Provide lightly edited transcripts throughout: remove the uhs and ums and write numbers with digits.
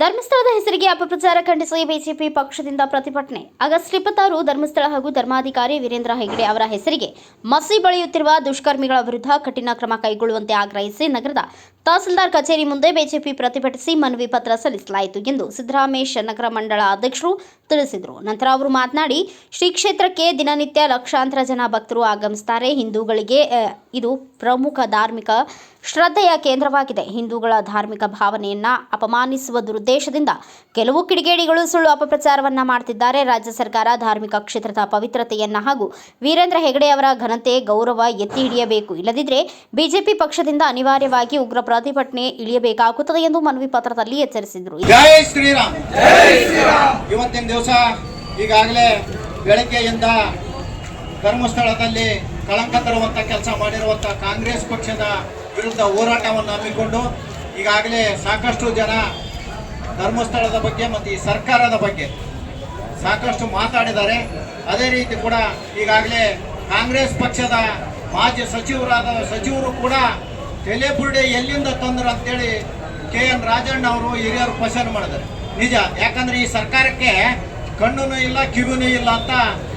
ಧರ್ಮಸ್ಥಳದ ಹೆಸರಿಗೆ ಅಪಪ್ರಚಾರ ಖಂಡಿಸಿ ಬಿಜೆಪಿ ಪಕ್ಷದಿಂದ ಪ್ರತಿಭಟನೆ. ಆಗಸ್ಟ್ 26 ಧರ್ಮಸ್ಥಳ ಹಾಗೂ ಧರ್ಮಾಧಿಕಾರಿ ವೀರೇಂದ್ರ ಹೆಗ್ಗಡೆ ಅವರ ಹೆಸರಿಗೆ ಮಸಿ ಬಳಿಯುತ್ತಿರುವ ದುಷ್ಕರ್ಮಿಗಳ ವಿರುದ್ಧ ಕಠಿಣ ಕ್ರಮ ಕೈಗೊಳ್ಳುವಂತೆ ಆಗ್ರಹಿಸಿ ನಗರದ ತಹಸೀಲ್ದಾರ್ ಕಚೇರಿ ಮುಂದೆ ಬಿಜೆಪಿ ಪ್ರತಿಭಟಿಸಿ ಮನವಿ ಪತ್ರ ಸಲ್ಲಿಸಲಾಯಿತು ಎಂದು ಸಿದ್ದರಾಮೇಶ್ ನಗರ ಮಂಡಳ ಅಧ್ಯಕ್ಷರು ತಿಳಿಸಿದರು. ನಂತರ ಅವರು ಮಾತನಾಡಿ, ಶ್ರೀ ಕ್ಷೇತ್ರಕ್ಕೆ ದಿನನಿತ್ಯ ಲಕ್ಷಾಂತರ ಜನ ಭಕ್ತರು ಆಗಮಿಸುತ್ತಾರೆ. ಹಿಂದೂಗಳಿಗೆ ಇದು ಪ್ರಮುಖ ಧಾರ್ಮಿಕ ಶ್ರದ್ಧೆಯ ಕೇಂದ್ರವಾಗಿದೆ. ಹಿಂದೂಗಳ ಧಾರ್ಮಿಕ ಭಾವನೆಯನ್ನ ಅಪಮಾನಿಸುವ ದುರುದ್ದೇಶದಿಂದ ಕೆಲವು ಕಿಡಿಗೇಡಿಗಳು ಸುಳ್ಳು ಅಪಪ್ರಚಾರವನ್ನ ಮಾಡುತ್ತಿದ್ದಾರೆ. ರಾಜ್ಯ ಸರ್ಕಾರ ಧಾರ್ಮಿಕ ಕ್ಷೇತ್ರದ ಪವಿತ್ರತೆಯನ್ನ ಹಾಗೂ ವೀರೇಂದ್ರ ಹೆಗ್ಗಡೆ ಅವರ ಘನತೆ ಗೌರವ ಎತ್ತಿ ಹಿಡಿಯಬೇಕು. ಇಲ್ಲದಿದ್ದರೆ ಬಿಜೆಪಿ ಪಕ್ಷದಿಂದ ಅನಿವಾರ್ಯವಾಗಿ ಉಗ್ರ ಪ್ರತಿಭಟನೆ ಇಳಿಯಬೇಕಾಗುತ್ತದೆ ಎಂದು ಮನವಿ ಪತ್ರದಲ್ಲಿ ಎಚ್ಚರಿಸಿದರು. ಜೈ ಶ್ರೀರಾಮ್. ಇವತ್ತಿನ ದಿವಸ ಈಗಾಗಲೇ ಬೆಳಗ್ಗೆಯಿಂದ ಧರ್ಮಸ್ಥಳದಲ್ಲಿ ಕಳಂಕ ತರುವಂತ ಕೆಲಸ ಮಾಡಿರುವಂತ ಕಾಂಗ್ರೆಸ್ ಪಕ್ಷದ ವಿರುದ್ಧ ಹೋರಾಟವನ್ನು ಹಮ್ಮಿಕೊಂಡು ಈಗಾಗಲೇ ಸಾಕಷ್ಟು ಜನ ಧರ್ಮಸ್ಥಳದ ಬಗ್ಗೆ ಮತ್ತು ಈ ಸರ್ಕಾರದ ಬಗ್ಗೆ ಸಾಕಷ್ಟು ಮಾತಾಡಿದ್ದಾರೆ. ಅದೇ ರೀತಿ ಕೂಡ ಈಗಾಗಲೇ ಕಾಂಗ್ರೆಸ್ ಪಕ್ಷದ ಮಾಜಿ ಸಚಿವರು ಕೂಡ ತೆಲೆಬುರುಡೆ ಎಲ್ಲಿಂದ ತಂದ್ರು ಅಂತೇಳಿ KN ರಾಜಣ್ಣ ಅವರು ಹಿರಿಯರು ಕ್ವಶನ್ ಮಾಡಿದ್ದಾರೆ. ನಿಜ, ಯಾಕಂದ್ರೆ ಈ ಸರ್ಕಾರಕ್ಕೆ ಕಣ್ಣೂ ಇಲ್ಲ ಕಿವಿನೂ ಇಲ್ಲ ಅಂತ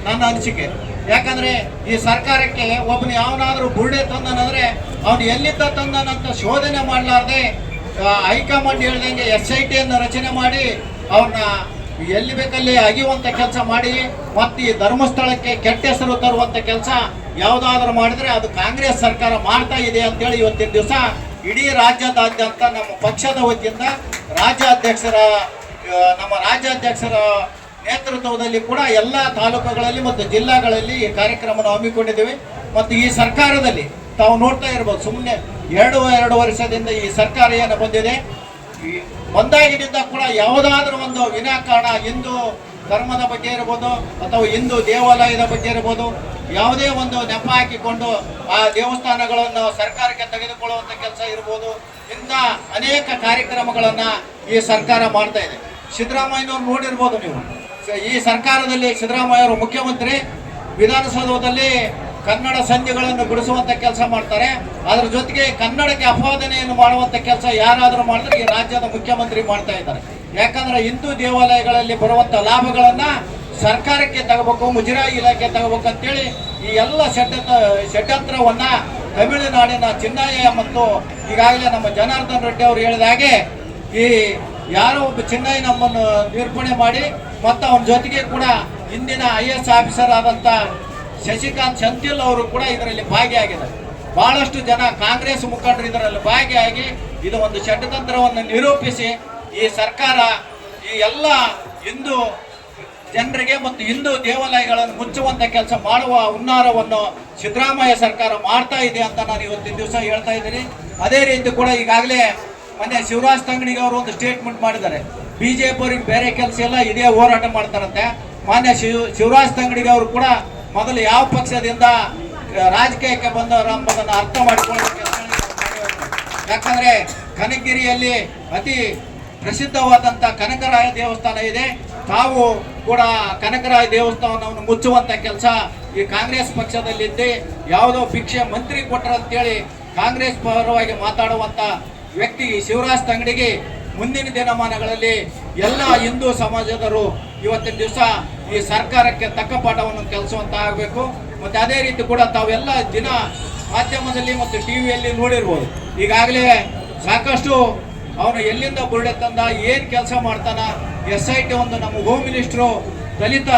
ನನ್ನ ಅನಿಸಿಕೆ. ಯಾಕಂದ್ರೆ ಈ ಸರ್ಕಾರಕ್ಕೆ ಒಬ್ಬನು ಯಾವನಾದ್ರೂ ಬುರುಡೆ ತಂದನಂದ್ರೆ ಅವನು ಎಲ್ಲಿಂದ ತಂದನಂತ ಶೋಧನೆ ಮಾಡಲಾರ್ದೆ ಹೈಕಮಾಂಡ್ ಹೇಳ್ದಂಗೆ SIT ರಚನೆ ಮಾಡಿ ಅವನ್ನ ಎಲ್ಲಿ ಬೇಕಲ್ಲಿ ಅಗಿಯುವಂತ ಕೆಲಸ ಮಾಡಿ ಮತ್ತೆ ಈ ಧರ್ಮಸ್ಥಳಕ್ಕೆ ಕೆಟ್ಟ ಹೆಸರು ತರುವಂತ ಕೆಲಸ ಯಾವುದಾದ್ರೂ ಮಾಡಿದ್ರೆ ಅದು ಕಾಂಗ್ರೆಸ್ ಸರ್ಕಾರ ಮಾಡ್ತಾ ಇದೆ ಅಂತೇಳಿ ಇವತ್ತಿನ ದಿವಸ ಇಡೀ ರಾಜ್ಯದಾದ್ಯಂತ ನಮ್ಮ ಪಕ್ಷದ ವತಿಯಿಂದ ನಮ್ಮ ರಾಜ್ಯಾಧ್ಯಕ್ಷರ ನೇತೃತ್ವದಲ್ಲಿ ಕೂಡ ಎಲ್ಲ ತಾಲೂಕುಗಳಲ್ಲಿ ಮತ್ತು ಜಿಲ್ಲಾಗಳಲ್ಲಿ ಈ ಕಾರ್ಯಕ್ರಮವನ್ನು ಹಮ್ಮಿಕೊಂಡಿದ್ದೇವೆ. ಮತ್ತು ಈ ಸರ್ಕಾರದಲ್ಲಿ ತಾವು ನೋಡ್ತಾ ಇರ್ಬೋದು, ಸುಮ್ಮನೆ ಎರಡು ವರ್ಷದಿಂದ ಈ ಸರ್ಕಾರ ಏನು ಬಂದಿದೆ, ಬಂದಾಗಿನಿಂದ ಕೂಡ ಯಾವುದಾದ್ರೂ ಒಂದು ವಿನಾಕಾರಣ ಹಿಂದೂ ಧರ್ಮದ ಬಗ್ಗೆ ಇರ್ಬೋದು ಅಥವಾ ಹಿಂದೂ ದೇವಾಲಯದ ಬಗ್ಗೆ ಇರ್ಬೋದು ಯಾವುದೇ ಒಂದು ನೆಪ ಹಾಕಿಕೊಂಡು ಆ ದೇವಸ್ಥಾನಗಳನ್ನು ಸರ್ಕಾರಕ್ಕೆ ತೆಗೆದುಕೊಳ್ಳುವಂಥ ಕೆಲಸ ಇರ್ಬೋದು, ಇಂಥ ಅನೇಕ ಕಾರ್ಯಕ್ರಮಗಳನ್ನ ಈ ಸರ್ಕಾರ ಮಾಡ್ತಾ ಇದೆ. ಸಿದ್ದರಾಮಯ್ಯನವ್ರು ನೋಡಿರ್ಬೋದು ನೀವು, ಈ ಸರ್ಕಾರದಲ್ಲಿ ಸಿದ್ದರಾಮಯ್ಯವರು ಮುಖ್ಯಮಂತ್ರಿ, ವಿಧಾನಸೌಧದಲ್ಲಿ ಕನ್ನಡ ಸಂಧಿಗಳನ್ನು ಬಿಡಿಸುವಂತ ಕೆಲಸ ಮಾಡ್ತಾರೆ. ಅದರ ಜೊತೆಗೆ ಕನ್ನಡಕ್ಕೆ ಅಪವಾದನೆಯನ್ನು ಮಾಡುವಂತ ಕೆಲಸ ಯಾರಾದರೂ ಮಾಡಿದ್ರೆ ಈ ರಾಜ್ಯದ ಮುಖ್ಯಮಂತ್ರಿ ಮಾಡ್ತಾ ಇದ್ದಾರೆ. ಯಾಕಂದ್ರೆ ಹಿಂದೂ ದೇವಾಲಯಗಳಲ್ಲಿ ಬರುವಂತ ಲಾಭಗಳನ್ನ ಸರ್ಕಾರಕ್ಕೆ ತಗೋಬೇಕು, ಮುಜರಾಯಿ ಇಲಾಖೆ ತಗೋಬೇಕು ಅಂತೇಳಿ ಈ ಎಲ್ಲ ಷಡ್ಯಂತ್ರವನ್ನ ತಮಿಳುನಾಡಿನ ಚಿನ್ನಯ್ಯ ಮತ್ತು ಈಗಾಗಲೇ ನಮ್ಮ ಜನಾರ್ದನ್ ರೆಡ್ಡಿ ಅವರು ಹೇಳಿದ ಹಾಗೆ ಈ ಯಾರೋ ಒಬ್ಬ ಚಿನ್ನಯ್ಯ ನಮ್ಮನ್ನು ನಿರೂಪಣೆ ಮಾಡಿ ಮತ್ತು ಅವನ ಜೊತೆಗೆ ಕೂಡ ಇಂದಿನ IAS ಆಫೀಸರ್ ಆದಂತ ಶಶಿಕಾಂತ್ ಸೆಂಥಿಲ್ ಅವರು ಕೂಡ ಇದರಲ್ಲಿ ಭಾಗಿಯಾಗಿದ್ದಾರೆ. ಬಹಳಷ್ಟು ಜನ ಕಾಂಗ್ರೆಸ್ ಮುಖಂಡರು ಇದರಲ್ಲಿ ಭಾಗಿಯಾಗಿ ಇದು ಒಂದು ಷಡ್ಯಂತ್ರವನ್ನು ನಿರೂಪಿಸಿ ಈ ಸರ್ಕಾರ ಈ ಎಲ್ಲ ಹಿಂದೂ ಜನರಿಗೆ ಮತ್ತು ಹಿಂದೂ ದೇವಾಲಯಗಳನ್ನು ಮುಚ್ಚುವಂತ ಕೆಲಸ ಮಾಡುವ ಹುನ್ನಾರವನ್ನು ಸಿದ್ದರಾಮಯ್ಯ ಸರ್ಕಾರ ಮಾಡ್ತಾ ಇದೆ ಅಂತ ನಾನು ಇವತ್ತಿನ ದಿವಸ ಹೇಳ್ತಾ ಇದ್ದೀನಿ. ಅದೇ ರೀತಿ ಕೂಡ ಈಗಾಗಲೇ ಮೊನ್ನೆ ಶಿವರಾಜ್ ತಂಗಡಿಗೆ ಅವರು ಒಂದು ಸ್ಟೇಟ್ಮೆಂಟ್ ಮಾಡಿದ್ದಾರೆ, ಬಿಜೆಪಿ ಅವರಿಗೆ ಬೇರೆ ಕೆಲಸ ಎಲ್ಲ ಇದೇ ಹೋರಾಟ ಮಾಡ್ತಾರಂತೆ. ಮಾನ್ಯ ಶಿವರಾಜ್ ತಂಗಡಿಗೆ ಅವರು ಕೂಡ ಮೊದಲು ಯಾವ ಪಕ್ಷದಿಂದ ರಾಜಕೀಯಕ್ಕೆ ಬಂದವರು ಎಂಬುದನ್ನು ಅರ್ಥ ಮಾಡಿಕೊಳ್ಳೋದಕ್ಕೆ, ಯಾಕಂದ್ರೆ ಕನಕಗಿರಿಯಲ್ಲಿ ಅತಿ ಪ್ರಸಿದ್ಧವಾದಂಥ ಕನಕರಾಯ ದೇವಸ್ಥಾನ ಇದೆ. ತಾವು ಕೂಡ ಕನಕರಾಯ ದೇವಸ್ಥಾನವನ್ನು ಮುಚ್ಚುವಂತ ಕೆಲಸ ಈ ಕಾಂಗ್ರೆಸ್ ಪಕ್ಷದಲ್ಲಿದ್ದೆ ಯಾವುದೋ ಭಿಕ್ಷೆ ಮಂತ್ರಿ ಕೊಟ್ಟರಂತೇಳಿ ಕಾಂಗ್ರೆಸ್ ಪರವಾಗಿ ಮಾತಾಡುವಂತ ವ್ಯಕ್ತಿ ಶಿವರಾಜ್ ತಂಗಡಿಗೆ ಮುಂದಿನ ದಿನಮಾನಗಳಲ್ಲಿ ಎಲ್ಲ ಹಿಂದೂ ಸಮಾಜದವರು ಇವತ್ತಿನ ದಿವಸ ಈ ಸರ್ಕಾರಕ್ಕೆ ತಕ್ಕ ಪಾಠವನ್ನು ಕಲಿಸುವಂತ ಆಗಬೇಕು. ಮತ್ತೆ ಅದೇ ರೀತಿ ಕೂಡ ತಾವೆಲ್ಲ ದಿನ ಮಾಧ್ಯಮದಲ್ಲಿ ಮತ್ತು ಟಿವಿಯಲ್ಲಿ ನೋಡಿರ್ಬೋದು, ಈಗಾಗಲೇ ಸಾಕಷ್ಟು ಅವನು ಎಲ್ಲಿಂದ ಬುರುಡೆ ತಂದ, ಏನು ಕೆಲಸ ಮಾಡ್ತಾನ, SIT ಒಂದು ನಮ್ಮ ಹೋಮ್ ಮಿನಿಸ್ಟ್ರು ದಲಿತ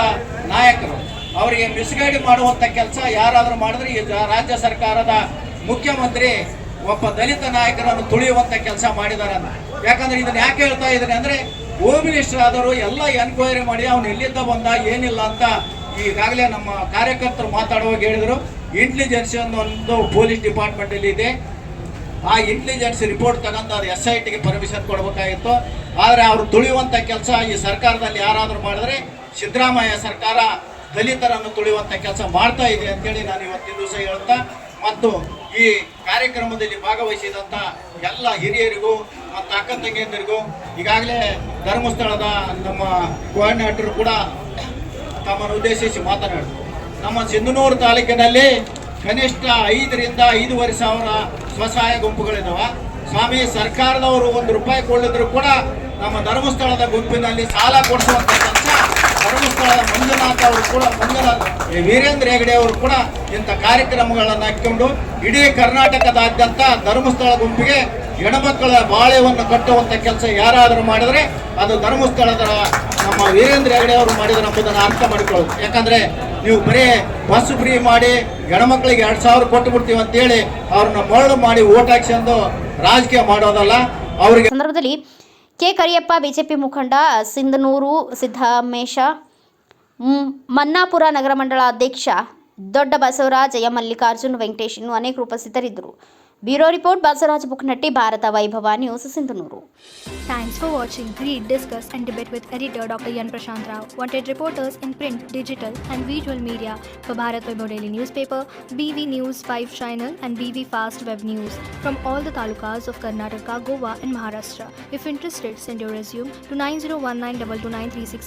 ನಾಯಕರು ಅವರಿಗೆ ಮಿಸ್ಗೈಡ್ ಮಾಡುವಂತ ಕೆಲಸ ಯಾರಾದರೂ ಮಾಡಿದ್ರೆ ಈ ರಾಜ್ಯ ಸರ್ಕಾರದ ಮುಖ್ಯಮಂತ್ರಿ ಒಬ್ಬ ದಲಿತ ನಾಯಕರನ್ನು ತುಳಿಯುವಂತ ಕೆಲಸ ಮಾಡಿದಾರ. ಯಾಕಂದ್ರೆ ಇದನ್ನ ಯಾಕೆ ಹೇಳ್ತಾ ಇದ್ದೀನಿ ಅಂದ್ರೆ, ಹೋಮ್ ಮಿನಿಸ್ಟರ್ ಆದವರು ಎಲ್ಲ ಎನ್ಕ್ವೈರಿ ಮಾಡಿ ಅವನು ಎಲ್ಲಿಂದ ಬಂದ ಏನಿಲ್ಲ ಅಂತ ಈಗಾಗಲೇ ನಮ್ಮ ಕಾರ್ಯಕರ್ತರು ಮಾತಾಡುವಾಗ ಹೇಳಿದ್ರು. ಇಂಟೆಲಿಜೆನ್ಸ್ ಒಂದು ಪೊಲೀಸ್ ಡಿಪಾರ್ಟ್ಮೆಂಟ್ ಅಲ್ಲಿ ಇದೆ, ಆ ಇಂಟೆಲಿಜೆನ್ಸ್ ರಿಪೋರ್ಟ್ ತಗೊಂಡು ಅದು SITಗೆ ಪರ್ಮಿಷನ್ ಕೊಡಬೇಕಾಗಿತ್ತು. ಆದರೆ ಅವರು ತುಳಿಯುವಂತ ಕೆಲಸ ಈ ಸರ್ಕಾರದಲ್ಲಿ ಯಾರಾದರೂ ಮಾಡಿದ್ರೆ ಸಿದ್ದರಾಮಯ್ಯ ಸರ್ಕಾರ ದಲಿತರನ್ನು ತುಳಿಯುವಂತ ಕೆಲಸ ಮಾಡ್ತಾ ಇದೆ ಅಂತೇಳಿ ನಾನು ಇವತ್ತಿನ ದಿವಸ ಹೇಳ್ತಾ, ಮತ್ತು ಈ ಕಾರ್ಯಕ್ರಮದಲ್ಲಿ ಭಾಗವಹಿಸಿದಂಥ ಎಲ್ಲ ಹಿರಿಯರಿಗೂ ಮತ್ತು ಅಕ್ಕ ತಂಗಿಯಂದಿರಿಗೂ ಈಗಾಗಲೇ ಧರ್ಮಸ್ಥಳದ ನಮ್ಮ ಕೋಆರ್ಡಿನೇಟರ್ ಕೂಡ ತಮ್ಮನ್ನು ಉದ್ದೇಶಿಸಿ ಮಾತನಾಡಿದರು. ನಮ್ಮ ಸಿಂಧನೂರು ತಾಲೂಕಿನಲ್ಲಿ ಕನಿಷ್ಠ 5 ರಿಂದ 5.5 ಸಾವಿರ ಸ್ವಸಹಾಯ ಗುಂಪುಗಳಿದ್ದಾವೆ. ಸ್ವಾಮಿ ಸರ್ಕಾರದವರು ₹1 ಕೊಳ್ಳಿದ್ರು ಕೂಡ ನಮ್ಮ ಧರ್ಮಸ್ಥಳದ ಗುಂಪಿನಲ್ಲಿ ಸಾಲ ಕೊಡಿಸುವಂತ ಕೆಲಸ ಧರ್ಮಸ್ಥಳದ ಮಂಜುನಾಥ್ ಅವರು ಕೂಡ ವೀರೇಂದ್ರ ಹೆಗಡೆ ಅವರು ಕೂಡ ಇಂಥ ಕಾರ್ಯಕ್ರಮಗಳನ್ನು ಹಾಕಿಕೊಂಡು ಇಡೀ ಕರ್ನಾಟಕದಾದ್ಯಂತ ಧರ್ಮಸ್ಥಳ ಗುಂಪಿಗೆ ಹೆಣ್ಮಕ್ಕಳ ಬಾಳೆವನ್ನು ಕಟ್ಟುವಂತ ಕೆಲಸ ಯಾರಾದರೂ ಮಾಡಿದ್ರೆ ಅದು ಧರ್ಮಸ್ಥಳದ ನಮ್ಮ ವೀರೇಂದ್ರ ಹೆಗಡೆ ಅವರು ಮಾಡಿದ್ರು ಎಂಬುದನ್ನು ಅರ್ಥ ಮಾಡಿಕೊಳ್ಳೋದು. ಯಾಕಂದ್ರೆ ನೀವು ಬರೀ ಬಸ್ ಫ್ರೀ ಮಾಡಿ ಹೆಣ್ಮಕ್ಳಿಗೆ 2,000 ಕೊಟ್ಟು ಬಿಡ್ತೀವಿ ಅಂತೇಳಿ ಅವ್ರನ್ನ ಮರಳು ಮಾಡಿ ಓಟ್ ಹಾಕ್ಸಂದು ರಾಜಕೀಯ ಮಾಡೋದಲ್ಲ. ಅವರಿಗೆ ಸಂದರ್ಭದಲ್ಲಿ ಕೆ ಕರಿಯಪ್ಪ, ಬಿಜೆಪಿ ಮುಖಂಡ ಸಿಂಧನೂರು ಸಿದ್ದಮೇಶ, ಮನ್ನಾಪುರ ನಗರ ಮಂಡಳ ಅಧ್ಯಕ್ಷ ದೊಡ್ಡ ಬಸವರಾಜ್, ಎಂ ಮಲ್ಲಿಕಾರ್ಜುನ್, ವೆಂಕಟೇಶ್ ಇನ್ನೂ ಅನೇಕರು ಉಪಸ್ಥಿತರಿದ್ದರು. ಬ್ಯೂರೋ ರಿಪೋರ್ಟ್ ಬಸವರಾಜ್ ಬುಕ್ನಟ್ಟಿ, ಭಾರತ ವೈಭವ news, Sindhanur. Thanks for watching. Read, discuss and debate with editor Dr. Yan Prashant Rao. Wanted reporters in print, digital and visual media for Bharat Vaibhav Daily Newspaper, BV News 5 Channel and BV Fast Web News from all the talukas of Karnataka, Goa and Maharashtra. If interested, send your resume to 9019229369.